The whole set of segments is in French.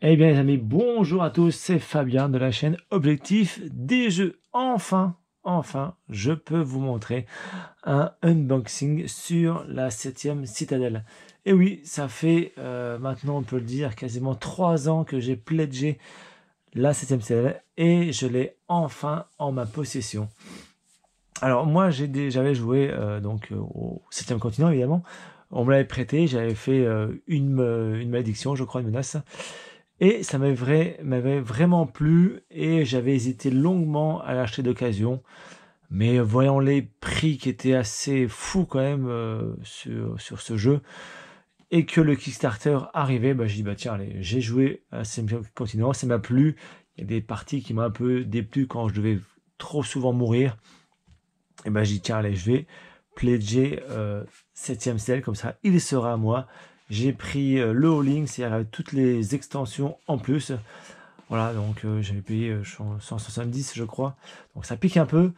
Eh bien les amis, bonjour à tous, c'est Fabien de la chaîne Objectif des jeux. Enfin, je peux vous montrer un unboxing sur la 7e citadelle. Et oui, ça fait maintenant, on peut le dire, quasiment 3 ans que j'ai pledgé la 7e citadelle et je l'ai enfin en ma possession. Alors moi, j'avais joué au 7e continent évidemment. On me l'avait prêté, j'avais fait une malédiction, je crois, une menace. Et ça m'avait vraiment plu et j'avais hésité longuement à l'acheter d'occasion. Mais voyant les prix qui étaient assez fous quand même sur ce jeu et que le Kickstarter arrivait, j'ai dit bah tiens allez, j'ai joué à ce continent, ça m'a plu. Il y a des parties qui m'ont un peu déplu quand je devais trop souvent mourir. Et j'ai dit tiens allez, je vais pledger 7e cell, comme ça il sera à moi. J'ai pris le all-in, c'est-à-dire avec toutes les extensions en plus. Voilà, donc j'avais payé 170 je crois. Donc ça pique un peu.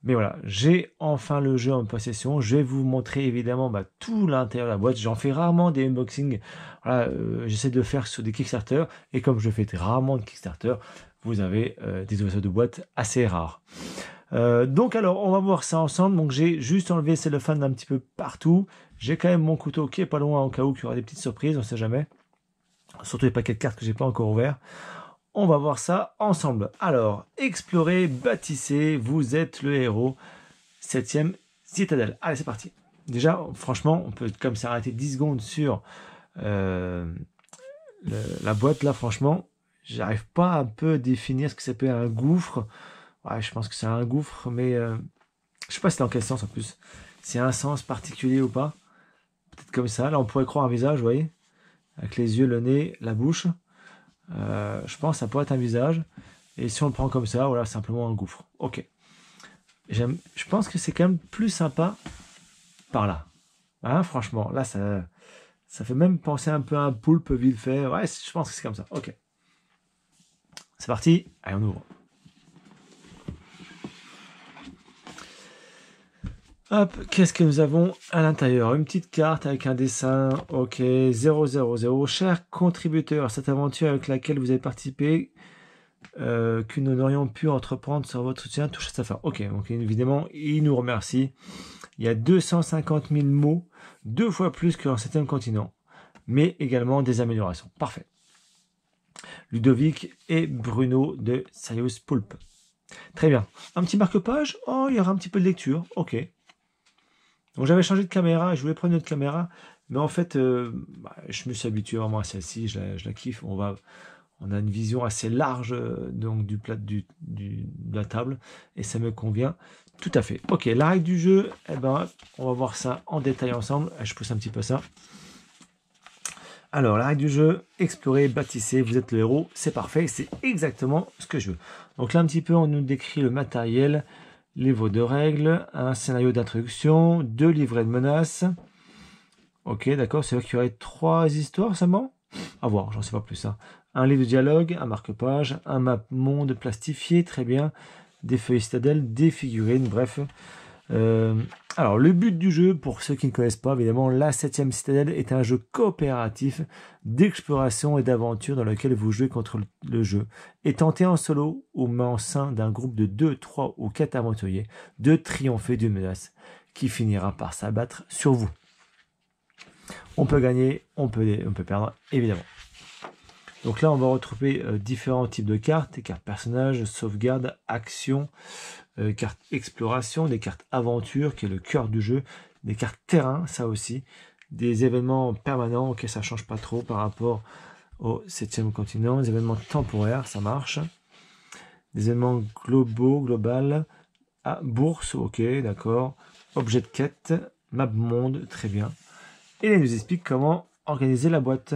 Mais voilà, j'ai enfin le jeu en possession. Je vais vous montrer évidemment tout l'intérieur de la boîte. J'en fais rarement des unboxings. Voilà, j'essaie de le faire sur des Kickstarter. Et comme je fais rarement de Kickstarter, vous avez des ouvertures de boîte assez rares. Donc alors, on va voir ça ensemble. Donc j'ai juste enlevé le cellophane un petit peu partout. J'ai quand même mon couteau qui est pas loin au cas où il y aura des petites surprises, on sait jamais. Surtout les paquets de cartes que j'ai pas encore ouverts. On va voir ça ensemble. Alors, explorez, bâtissez, vous êtes le héros. 7e citadelle. Allez, c'est parti. Déjà, franchement, on peut comme s'arrêter 10 secondes sur la boîte là, franchement. J'arrive pas à un peu définir ce que ça peut être un gouffre. Ouais, je pense que c'est un gouffre, mais je sais pas c'est dans quel sens en plus. C'est un sens particulier ou pas. Peut-être comme ça. Là, on pourrait croire un visage, vous voyez, avec les yeux, le nez, la bouche. Je pense que ça pourrait être un visage. Et si on le prend comme ça, voilà, simplement un gouffre. Ok. Je pense que c'est quand même plus sympa par là. Hein, franchement, là, ça fait même penser un peu à un poulpe vite fait. Ouais, je pense que c'est comme ça. Ok. C'est parti. Allez, on ouvre. Hop, qu'est-ce que nous avons à l'intérieur? Une petite carte avec un dessin. Ok, 000. Cher contributeur, cette aventure avec laquelle vous avez participé, que nous n'aurions pu entreprendre sans votre soutien, touche à sa fin. Ok, donc évidemment, il nous remercie. Il y a 250 000 mots, 2 fois plus que dans 7e continent, mais également des améliorations. Parfait. Ludovic et Bruno de Sirius Pulp. Très bien. Un petit marque-page. Oh, il y aura un petit peu de lecture. Ok. Donc j'avais changé de caméra, je voulais prendre une autre caméra, mais en fait, je me suis habitué vraiment à celle-ci, je la kiffe. On a une vision assez large donc du plat de la table et ça me convient tout à fait. Ok, la règle du jeu, on va voir ça en détail ensemble. Je pousse un petit peu ça. Alors, la règle du jeu, explorer, bâtissez, vous êtes le héros, c'est parfait, c'est exactement ce que je veux. Donc là, un petit peu, on nous décrit le matériel, livre de règles, un scénario d'introduction, 2 livrets de menaces. Ok, d'accord, c'est vrai qu'il y aurait 3 histoires seulement. À voir, j'en sais pas plus. Un livre de dialogue, un marque-page, un map monde plastifié, très bien. Des feuilles citadelles, des figurines, bref. Alors, le but du jeu, pour ceux qui ne connaissent pas, évidemment, la 7e citadelle est un jeu coopératif d'exploration et d'aventure dans lequel vous jouez contre le jeu et tentez en solo ou en sein d'un groupe de 2, 3 ou 4 aventuriers de triompher d'une menace qui finira par s'abattre sur vous. On peut gagner, on peut perdre, évidemment. Donc là, on va retrouver différents types de cartes, des cartes personnages, sauvegarde, action, cartes exploration, des cartes aventure, qui est le cœur du jeu, des cartes terrain, ça aussi, des événements permanents, ok, ça change pas trop par rapport au 7e continent, des événements temporaires, ça marche, des événements globaux, global, bourse, ok, d'accord, objet de quête, map monde, très bien. Et elle nous explique comment organiser la boîte.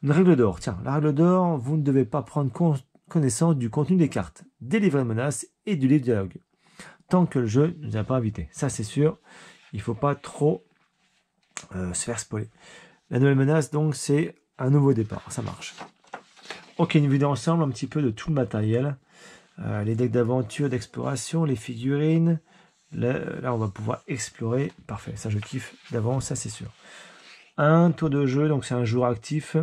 Une règle d'or. Tiens, la règle d'or, vous ne devez pas prendre connaissance du contenu des cartes, des livrets de menaces et du livre de dialogue. Tant que le jeu ne nous a pas invité. Ça, c'est sûr. Il ne faut pas trop se faire spoiler. La nouvelle menace, donc, c'est un nouveau départ. Ça marche. Ok, une vidéo ensemble, un petit peu de tout le matériel. Les decks d'aventure, d'exploration, les figurines. Là, on va pouvoir explorer. Parfait, ça, je kiffe d'avance, ça, c'est sûr. Un tour de jeu, donc c'est un jour actif.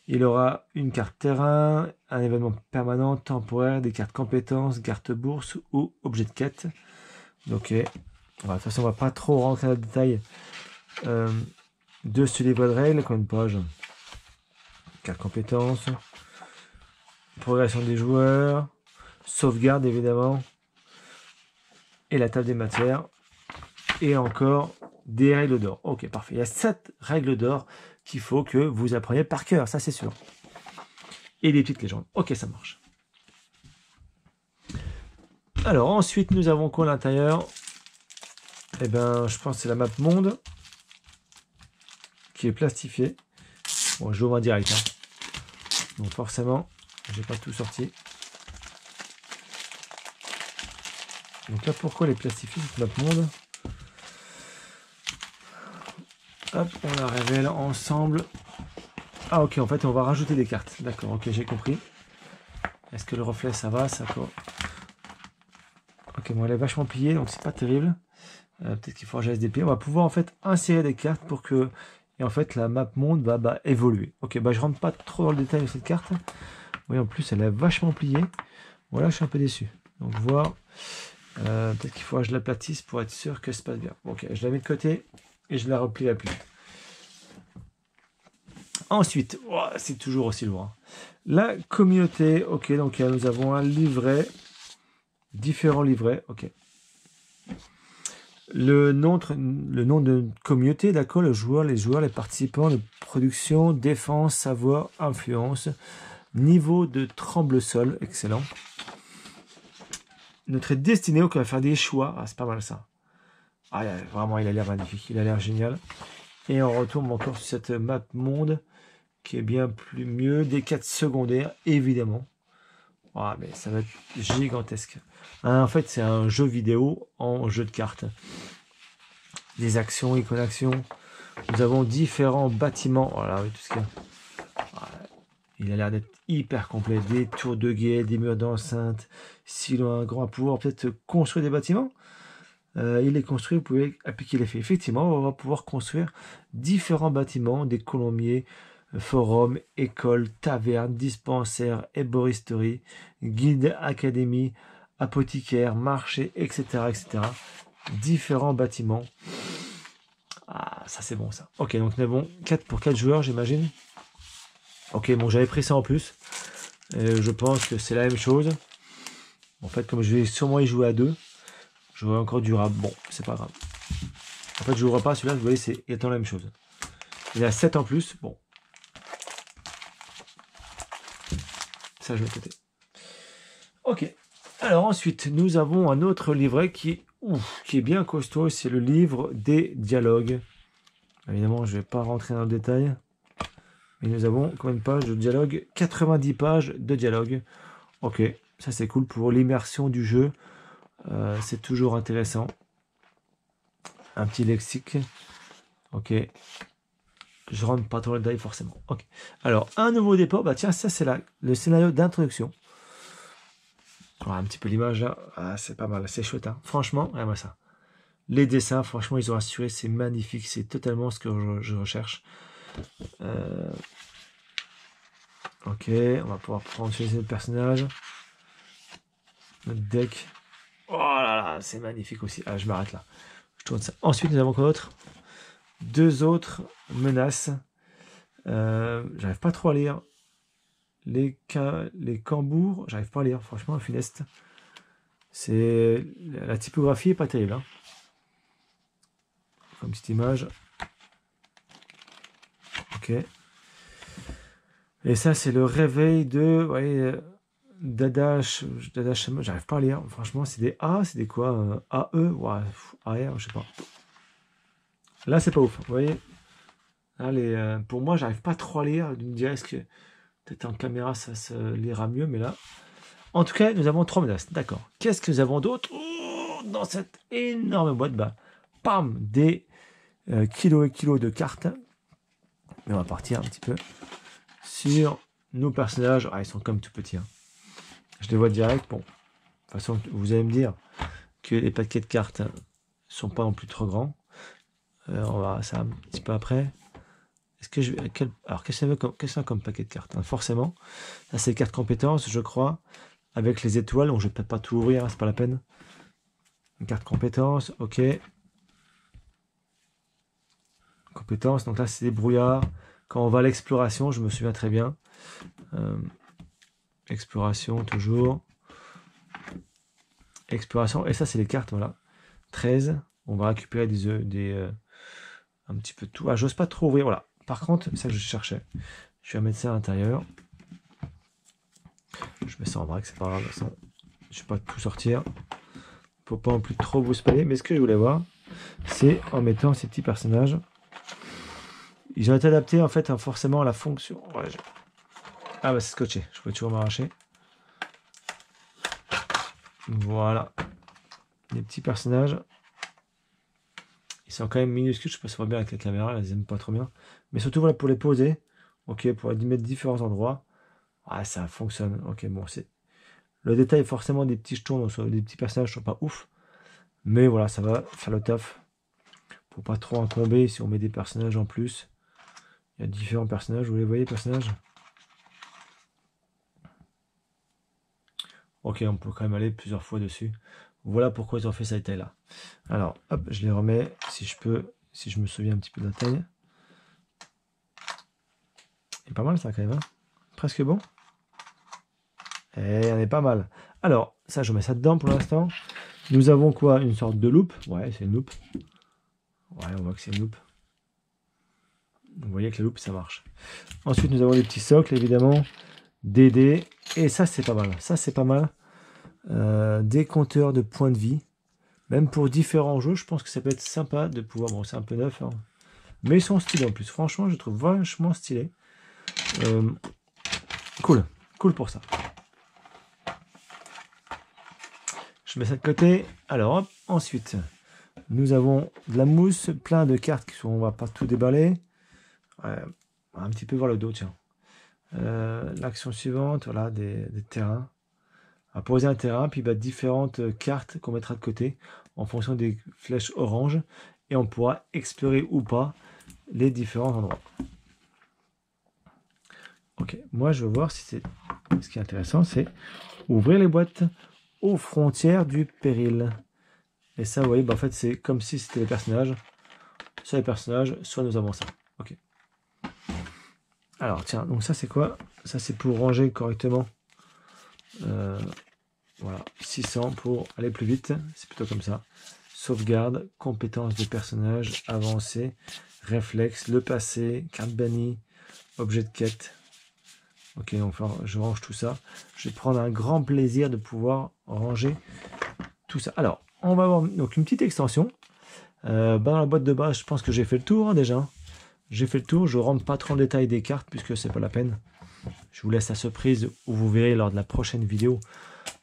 Il aura une carte terrain, un événement permanent, temporaire, des cartes compétences, carte bourse ou objet de quête. Ok. De toute façon, on va pas trop rentrer dans le détail de ce livre de règles. Combien de pages? Carte compétences, progression des joueurs, sauvegarde évidemment, et la table des matières, et encore des règles d'or. Ok, parfait. Il y a 7 règles d'or qu'il faut que vous appreniez par cœur, ça c'est sûr. Et des petites légendes. Ok, ça marche. Alors ensuite, nous avons quoi à l'intérieur? Eh ben, je pense que c'est la map monde qui est plastifiée. Bon, je ouvre en direct. Donc forcément, j'ai pas tout sorti. Donc là, pourquoi elle est plastifiée cette map monde? Hop, on la révèle ensemble. Ah ok, en fait on va rajouter des cartes. D'accord, ok, j'ai compris. Est-ce que le reflet ça va, ça quoi? Ok, bon elle est vachement pliée, donc c'est pas terrible. Peut-être qu'il faudra que j'aille on va pouvoir en fait insérer des cartes pour que... Et en fait la map monde va évoluer. Ok, je rentre pas trop dans le détail de cette carte. Oui, en plus elle est vachement pliée. Voilà, je suis un peu déçu. Donc voir... peut-être qu'il faudra que je l'aplatisse pour être sûr que ça se passe bien. Ok, je la mets de côté et je la replie à pli. Ensuite, oh, c'est toujours aussi lourd. La communauté, ok, donc nous avons un livret, différents livrets, ok. Le nom de communauté, d'accord, les joueurs, les participants, les productions, défense, savoir, influence, niveau de tremble-sol, excellent. Notre destinée, on va faire des choix, c'est pas mal ça. Ah, vraiment, il a l'air magnifique, il a l'air génial. Et on retourne encore sur cette map monde qui est bien plus mieux, des 4 secondaires, évidemment. Ah, mais ça va être gigantesque. En fait, c'est un jeu vidéo en jeu de cartes. Des actions, icônes actions. Nous avons différents bâtiments. Voilà, oui, tout ce qu'il y a. Il a l'air d'être hyper complet. Des tours de guet, des murs d'enceinte. Si l'on a un grand pouvoir, peut-être construire des bâtiments. Il est construit, vous pouvez appliquer l'effet. Effectivement, on va pouvoir construire différents bâtiments, des colombiers, forums, écoles, tavernes, dispensaires, herboristeries, guides, académies, apothicaires, marchés, etc., etc. Différents bâtiments. Ah, ça c'est bon ça. Ok, donc nous avons 4 pour 4 joueurs, j'imagine. Ok, bon, j'avais pris ça en plus. Je pense que c'est la même chose. En fait, comme je vais sûrement y jouer à 2, j'aurai encore du rab. Bon, c'est pas grave. En fait, je n'ouvre pas celui-là, vous voyez, c'est exactement la même chose. Il y a 7 en plus. Bon. Ça, je vais côté. Ok. Alors ensuite, nous avons un autre livret qui est bien costaud. C'est le livre des dialogues. Évidemment, je ne vais pas rentrer dans le détail. Mais nous avons combien de pages de dialogue? 90 pages de dialogue. Ok. Ça, c'est cool pour l'immersion du jeu. C'est toujours intéressant. Un petit lexique. Ok. Je rentre pas trop dans le détail forcément. Ok. Alors, un nouveau dépôt. Bah tiens, ça c'est le scénario d'introduction. Voilà, un petit peu l'image là. Ah, c'est pas mal. C'est chouette. Hein. Franchement, regarde-moi ça. Les dessins, franchement, ils ont assuré. C'est magnifique. C'est totalement ce que je recherche. Ok. On va pouvoir prendre choisir le personnage. Notre deck. Oh là là, c'est magnifique aussi. Ah, je m'arrête là. Je tourne ça. Ensuite, nous avons quoi d'autre? 2 autres menaces. J'arrive pas trop à lire. Les cambours, j'arrive pas à lire, franchement, funeste. C'est la typographie est pas terrible. Hein. Comme petite image. Ok. Et ça, c'est le réveil de Dadash. J'arrive pas à lire. Franchement, c'est des A, c'est des quoi AE, ouais, AR, je sais pas. Là, c'est pas ouf. Vous voyez. Là, pour moi, j'arrive pas trop à lire. Je me dirais, est-ce que peut-être en caméra, ça se lira mieux, mais là. En tout cas, nous avons 3 menaces. D'accord. Qu'est-ce que nous avons d'autre dans cette énorme boîte? Pam, des kilos et kilos de cartes. Mais on va partir un petit peu sur nos personnages. Ah, ils sont comme tout petits. Hein. Je les vois direct. Bon, de toute façon, vous allez me dire que les paquets de cartes ne sont pas non plus trop grands. On va ça un petit peu après. Est-ce que je vais... Alors, qu'est-ce que c'est comme paquet de cartes, hein? Forcément, ça c'est les cartes compétences, je crois, avec les étoiles. Donc je vais peut-être pas tout ouvrir, hein, c'est pas la peine. Une carte compétences, ok. Compétences, donc là c'est des brouillards. Quand on va à l'exploration, je me souviens très bien. Exploration, toujours. Exploration, et ça c'est les cartes, voilà. 13, on va récupérer un petit peu de tout. Ah, j'ose pas trop ouvrir, voilà. Par contre, c'est ça que je cherchais. Je vais mettre ça à l'intérieur. Je mets ça en vrac, c'est pas grave. Ça, je vais pas tout sortir. Pour pas en plus trop vous spoiler. Mais ce que je voulais voir, c'est en mettant ces petits personnages. Ils ont été adaptés en fait forcément à la fonction. Ouais, ah bah c'est scotché, je pouvais toujours m'arracher. Voilà. Les petits personnages. Ils sont quand même minuscules, je sais pas si ça va bien avec la caméra, elles aiment pas trop bien. Mais surtout voilà pour les poser. Ok, pour les mettre différents endroits. Ah ça fonctionne. Ok, bon c'est. Le détail forcément des petits jetons, donc des petits personnages sont pas ouf. Mais voilà, ça va faire le taf. Pour pas trop incomber si on met des personnages en plus. Il y a différents personnages, vous les voyez, personnages? Ok, on peut quand même aller plusieurs fois dessus. Voilà pourquoi ils ont fait cette taille-là. Alors, hop, je les remets, si je peux, si je me souviens un petit peu de la taille. C'est pas mal ça quand même, hein, presque bon. Et on est pas mal. Alors, ça, je mets ça dedans pour l'instant. Nous avons quoi? Une sorte de loupe. Ouais, c'est une loupe. Ouais, on voit que c'est une loupe. Vous voyez que la loupe, ça marche. Ensuite, nous avons des petits socles, évidemment. Des dés. Et ça, c'est pas mal. Ça, c'est pas mal. Des compteurs de points de vie. Même pour différents jeux, je pense que ça peut être sympa de pouvoir... Bon, c'est un peu neuf, hein. Mais ils sont stylés en plus. Franchement, je trouve vachement stylé. Cool. Cool pour ça. Je mets ça de côté. Alors, hop, ensuite, nous avons de la mousse, plein de cartes qui sont... On va pas tout déballer. Un petit peu voir le dos, tiens. L'action suivante, voilà, des terrains. On va poser un terrain, puis bah, différentes cartes qu'on mettra de côté en fonction des flèches orange. Et on pourra explorer ou pas les différents endroits. Ok, moi je veux voir si c'est... Ce qui est intéressant, c'est ouvrir les boîtes aux frontières du péril. Et ça, vous voyez, bah, en fait, c'est comme si c'était les personnages. Soit les personnages, soit nous avons ça. Ok. Alors, tiens, donc ça, c'est quoi? Ça, c'est pour ranger correctement. Voilà, 600 pour aller plus vite. C'est plutôt comme ça. Sauvegarde, compétences de personnage, avancée, réflexe, le passé, carte bannie, objet de quête. Ok, enfin, je range tout ça. Je vais prendre un grand plaisir de pouvoir ranger tout ça. Alors, on va avoir donc une petite extension. Dans la boîte de base, je pense que j'ai fait le tour, hein, déjà. J'ai fait le tour. Je ne rentre pas trop en détail des cartes puisque c'est pas la peine. Je vous laisse la surprise où vous verrez lors de la prochaine vidéo.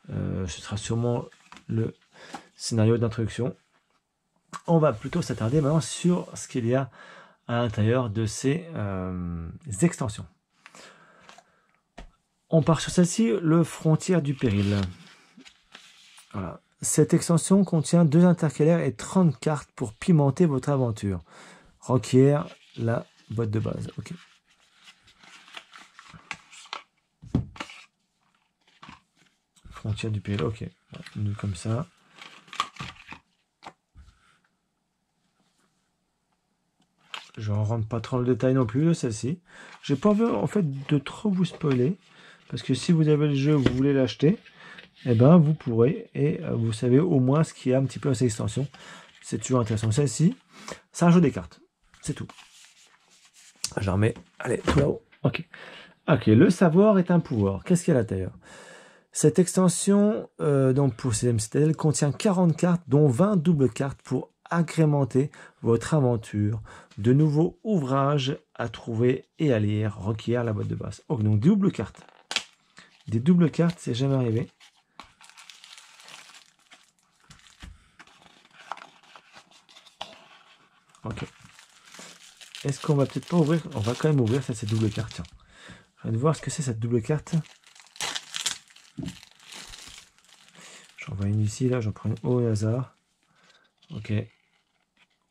Ce sera sûrement le scénario d'introduction. On va plutôt s'attarder maintenant sur ce qu'il y a à l'intérieur de ces extensions. On part sur celle-ci, le Frontière du Péril. Voilà. Cette extension contient 2 intercalaires et 30 cartes pour pimenter votre aventure. Requiert la boîte de base. Ok. Frontière du Péril, ok. Nous comme ça. Je ne rentre pas trop dans le détail non plus de celle-ci. J'ai pas envie en fait de trop vous spoiler. Parce que si vous avez le jeu, vous voulez l'acheter, eh ben vous pourrez. Et vous savez au moins ce qu'il y a un petit peu dans cette extension. C'est toujours intéressant. Celle-ci, c'est un jeu des cartes. C'est tout. J'en remets. Allez, tout là-haut. Ok. Ok, le savoir est un pouvoir. Qu'est-ce qu'il y a à l'intérieur? Cette extension, donc pour CM Citadel, contient 40 cartes, dont 20 doubles cartes pour agrémenter votre aventure. De nouveaux ouvrages à trouver et à lire requiert la boîte de base. Oh, donc double cartes. Des doubles cartes, c'est jamais arrivé. Ok. Est-ce qu'on va peut-être pas ouvrir? On va quand même ouvrir ça, cette double carte. Tiens. Je viens de voir ce que c'est cette double carte. J'en vois une ici, là, j'en prends une au hasard. Ok.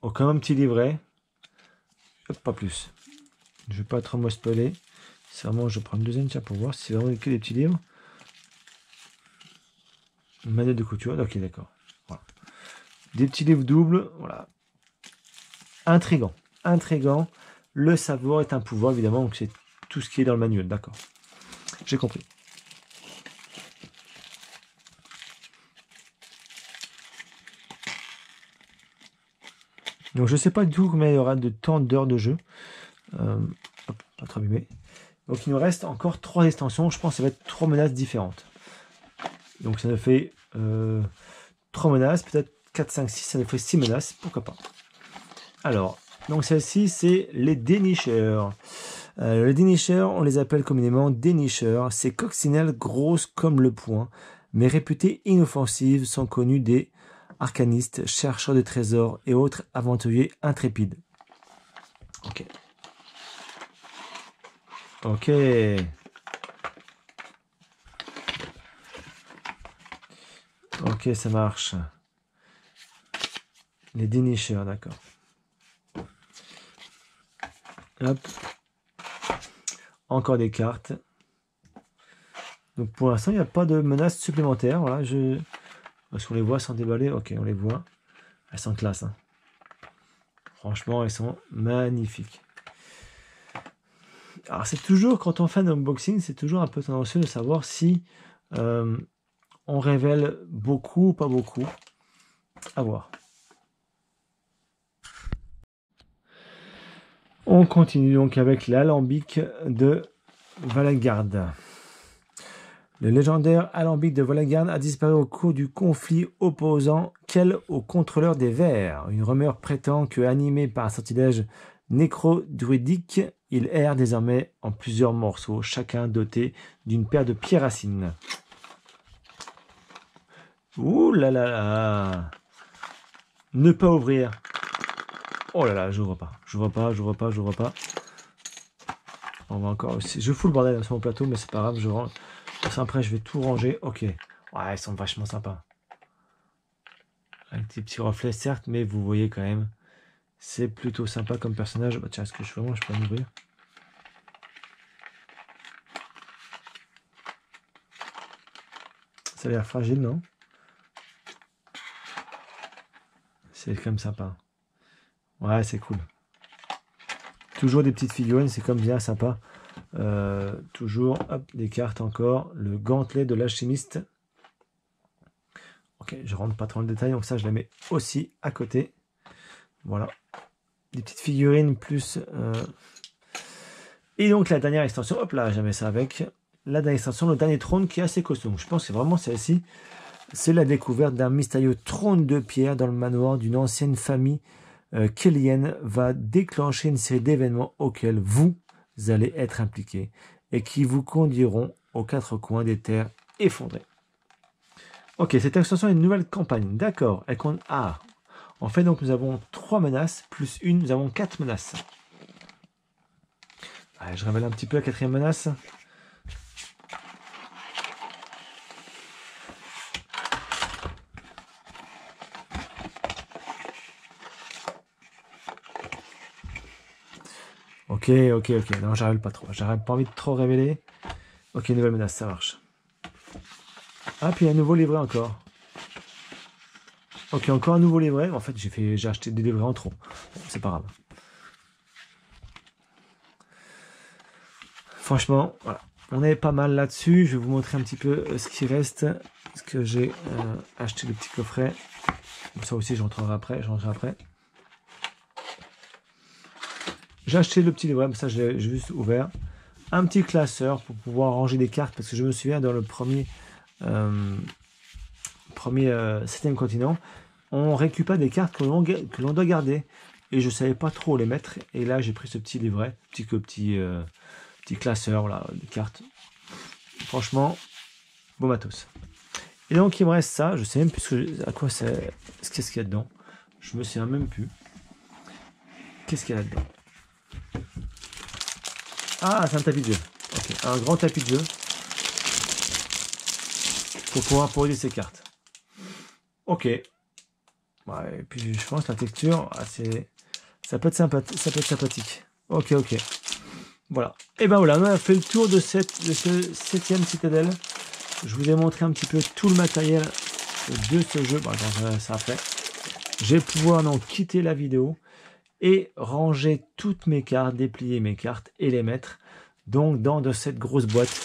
Oh, quand même un petit livret. Hop, pas plus. Je vais pas trop me spoiler. C'est vraiment, je prends une deuxième tiens pour voir si c'est vraiment que des petits livres. Une manette de couture, ok d'accord. Voilà. Des petits livres doubles, voilà. Intrigant, intrigant. Le savoir est un pouvoir évidemment, donc c'est tout ce qui est dans le manuel, d'accord. J'ai compris. Donc je sais pas du tout combien il y aura de temps d'heures de jeu. Hop, pas trop abîmé. Donc il nous reste encore 3 extensions. Je pense que ça va être 3 menaces différentes. Donc ça nous fait 3 menaces, peut-être 4, 5, 6, ça nous fait 6 menaces, pourquoi pas. Alors, donc celle-ci, c'est les dénicheurs. Les dénicheurs, on les appelle communément dénicheurs. Ces coccinelles grosses comme le poing, mais réputées inoffensives, sont connues des arcanistes, chercheurs de trésors et autres aventuriers intrépides. Ok. Ok. Ok, ça marche. Les dénicheurs, d'accord. Hop. Encore des cartes. Donc pour l'instant, il n'y a pas de menace supplémentaire. Voilà, est-ce qu'on les voit sans déballer? Ok, on les voit. Elles sont classe. Hein. Franchement, elles sont magnifiques. Alors c'est toujours, quand on fait un unboxing, c'est toujours un peu tendancieux de savoir si on révèle beaucoup ou pas beaucoup. À voir. On continue donc avec l'alambic de Valagarde. Le légendaire alambic de Valagarde a disparu au cours du conflit opposant Kell au contrôleur des vers. Une rumeur prétend que, animé par un sortilège nécro-druidique, il erre désormais en plusieurs morceaux, chacun doté d'une paire de pieds racines. Ouh là là là! Ne pas ouvrir. Oh là là, j'ouvre pas. J'ouvre pas, j'ouvre pas, j'ouvre pas. On va encore aussi. Je fous le bordel sur mon plateau, mais c'est pas grave, je range. Après, je vais tout ranger. Ok. Ouais, ils sont vachement sympas. Avec des petits reflets, certes, mais vous voyez quand même. C'est plutôt sympa comme personnage. Bah, tiens, est-ce que je peux m'ouvrir? Ça a l'air fragile, non? C'est quand même sympa. Ouais, c'est cool. Toujours des petites figurines, c'est comme bien sympa. Toujours, hop, des cartes encore. Le gantelet de l'alchimiste. Ok, je rentre pas trop dans le détail, donc ça, je la mets aussi à côté. Voilà. Des petites figurines plus... Et donc, la dernière extension, hop là, je mets ça avec. La dernière extension, le dernier trône qui est assez costaud. Je pense que vraiment celle-ci, c'est la découverte d'un mystérieux trône de pierre dans le manoir d'une ancienne famille kellienne va déclencher une série d'événements auxquels vous allez être impliqués et qui vous conduiront aux 4 coins des terres effondrées. Ok, cette extension est une nouvelle campagne. D'accord. Ah, en fait, donc nous avons 3 menaces plus une, nous avons 4 menaces. Allez, je révèle un petit peu la 4e menace. Ok. Non, j'arrive pas trop. J'arrive pas envie de trop révéler. Ok, nouvelle menace, ça marche. Ah, puis un nouveau livret encore. Ok, encore un nouveau livret. En fait, j'ai acheté des livrets en trop. Bon, c'est pas grave. Franchement, voilà. On est pas mal là-dessus. Je vais vous montrer un petit peu ce qui reste. Ce que j'ai acheté le petit coffret. Ça aussi, je rentrerai après. J'ai acheté le petit livret, mais ça, j'ai juste ouvert. Un petit classeur pour pouvoir ranger des cartes, parce que je me souviens dans le premier 7e continent, on récupère des cartes que l'on doit garder. Et je ne savais pas trop où les mettre. Et là, j'ai pris ce petit livret, petit classeur, voilà, de cartes. Franchement, beau matos. Et donc, il me reste ça. Je sais même plus à quoi c'est. Qu'est-ce qu'il y a dedans? Je me souviens même plus. Qu'est-ce qu'il y a là-dedans? Ah, c'est un tapis de jeu. Ok, un grand tapis de jeu. Pour pouvoir poser ses cartes. Ok. Ouais, et puis je pense que la texture, ça peut être sympathique. Ok. Voilà. Et ben voilà, on a fait le tour de ce 7e citadelle. Je vous ai montré un petit peu tout le matériel de ce jeu. Bon, attends, ça fait. Je vais pouvoir donc quitter la vidéo et ranger toutes mes cartes, déplier mes cartes et les mettre donc dans de cette grosse boîte.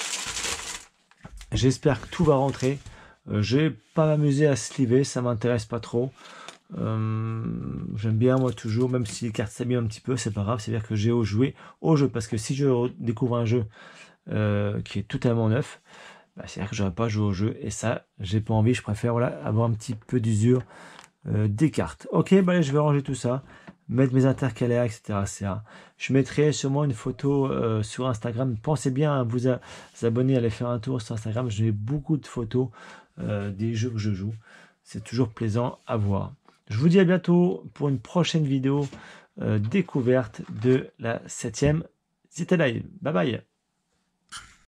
J'espère que tout va rentrer. Je vais pas m'amuser à sliver, ça m'intéresse pas trop. J'aime bien moi toujours, même si les cartes s'abîment un petit peu, c'est pas grave, c'est-à-dire que j'ai joué au jeu, parce que si je découvre un jeu qui est totalement neuf, bah, c'est-à-dire que j'aurais pas joué au jeu, et ça j'ai pas envie, je préfère voilà, avoir un petit peu d'usure des cartes. Ok, bah allez, je vais ranger tout ça, mettre mes intercalaires, etc. Je mettrai sûrement une photo sur Instagram. Pensez bien à vous abonner, à aller faire un tour sur Instagram, je mets beaucoup de photos des jeux que je joue, c'est toujours plaisant à voir. Je vous dis à bientôt pour une prochaine vidéo découverte de la 7e citadelle. Bye bye.